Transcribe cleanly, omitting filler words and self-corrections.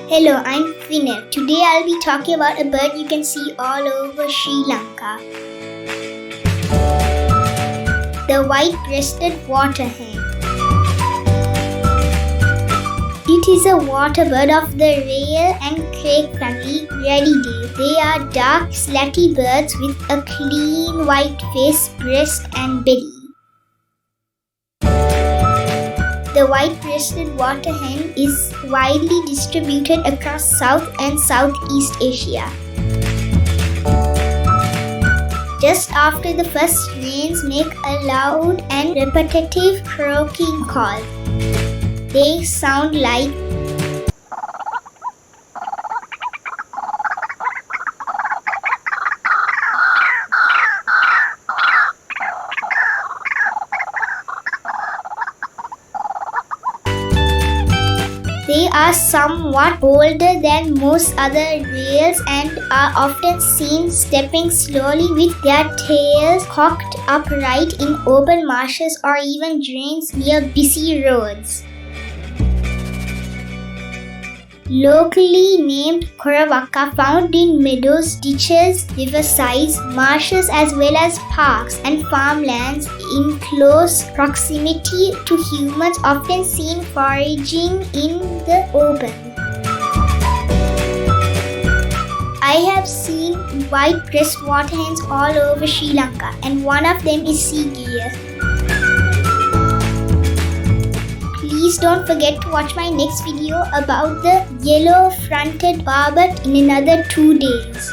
Hello, I'm Thinev. Today I'll be talking about a bird you can see all over Sri Lanka. The white-breasted waterhen. It is a water bird of the Râle and Czech family Gujarati. They are dark, slatty birds with a clean white face, breast and belly. The white-breasted waterhen is widely distributed across South and Southeast Asia. Just after the first rains make a loud and repetitive croaking call. They sound like They are somewhat older than most other rails and are often seen stepping slowly with their tails cocked upright in open marshes or even drains near busy roads. Locally named Korawakka, found in meadows, ditches, riversides, marshes as well as parks and farmlands in close proximity to humans, often seen foraging in the open. I have seen white-breasted waterhens all over Sri Lanka, and one of them is sea deer. Please don't forget to watch my next video about the yellow-fronted barbet in another 2 days.